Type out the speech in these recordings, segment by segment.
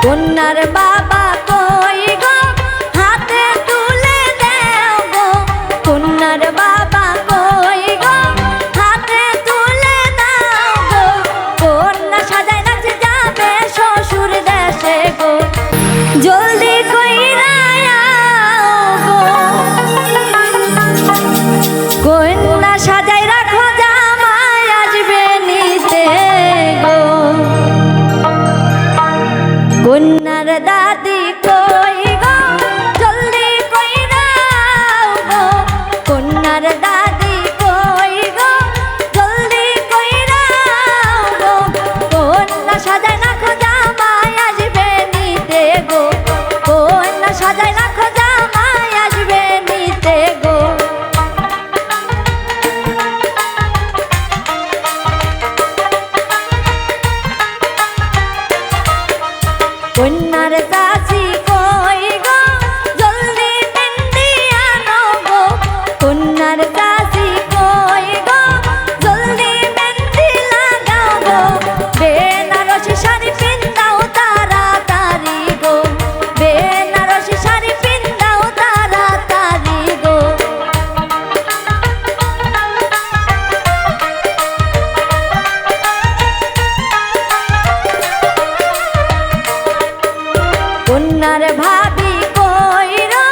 কন্যার বাবা কই গো হাতে তুলে দাও গো কন্যার বাবা কই গো হাতে তুলে দাও গো কন্যা সাজায় নাচে যাবে শ্বশুর দেশে গো জলদি কইরা আও গো কন্যা সাজায় রাখো জামাই আসবে নিতে গো কন্যার দাদি কই গো জলদি কইরা আও গো কন্যার দাদি কই গো জলদি কইরা আও গো কন্যা সাজায় রাখো জামাই আসবে নিতে গো কন্যা সাজায় রাখো জামাই আসবে নিতে গো কন্যার চাচি কই গো জলদি মেহেন্দি আনো গো কন্যার চাচি কই গো জলদি মেহেন্দি লাগাও গো বেনারসি শাড়ি পিন্দাও তাড়াতাড়ি গো বেনারসি শাড়ি পিন্দাও তাড়াতাড়ি গো কন্যার ভাবি কইরা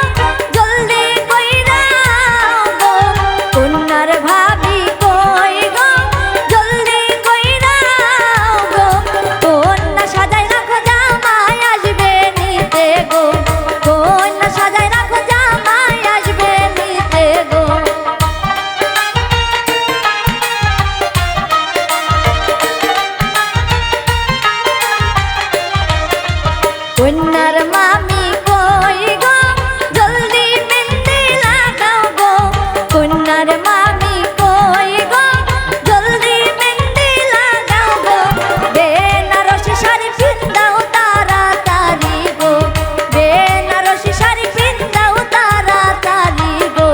জলদি কইরা আও গো কন্যার ভাবি কই গো জলদি কইরা আও গো কন্যা সাজায় রাখো জামাই আসবে নিতে গো কন্যা সাজায় রাখো জামাই আসবে নিতে গো কন্যার মামি কই গো জলদি মেহেন্দি লাগাও গো কন্যার মামি কই গো জলদি মেহেন্দি লাগাও গো বেনারসি শাড়ি পিন্দাও তাড়াতাড়ি গো বেনারসি শাড়ি পিন্দাও তাড়াতাড়ি গো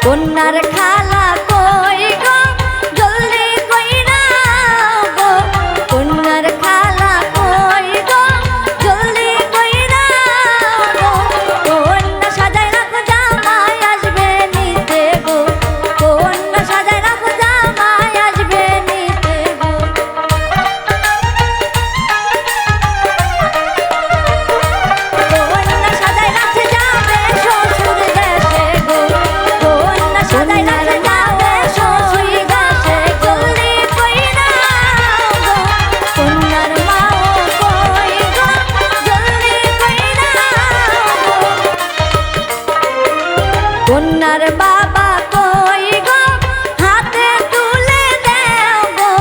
কন্যার খালা কই গো জলদি কইরা আও গো কন্যার খালা কই গো জলদি কইরা আও গো কন্যা সাজায় রাখো জামাই আসবে নিতে গো কন্যা সাজায় রাখো জামাই আসবে নিতে গো কন্যা সাজায় রাখতে যাবে শ্বশুর দেশে গো কন্যা সাজায় রাখতে যাবে শ্বশুর দেশে জলদি কইরা আও গো কন্যার মাও কই গো জলদি কইরা আও গো কন্যার বাবা কই গো হাতে তুলে দাও গো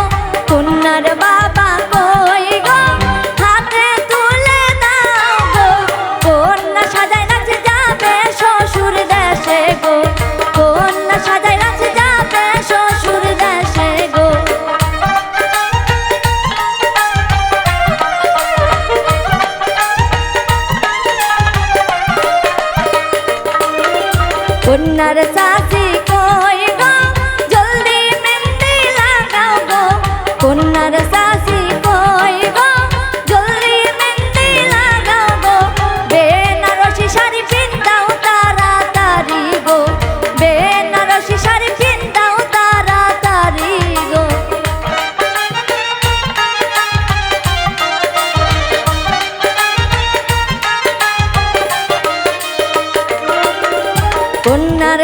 কন্যার বাবা কই গো হাতে তুলে দাও গো কন্যা সাজায় রাখতে যাবে শ্বশুর দেশে গো কন্যা সাজায় রাখতে যাবে শ্বশুর দেশে গো কন্যার চাচি কই গো জলদি মেহেন্দি লাগাও গো কন্যার চাচি কই গো জলদি মেহেন্দি লাগাও গো বেনারসি শাড়ি পিন্দাও তাড়াতাড়ি গো বেনারসি শাড়ি পিন্দাও তাড়াতাড়ি গো কন্যার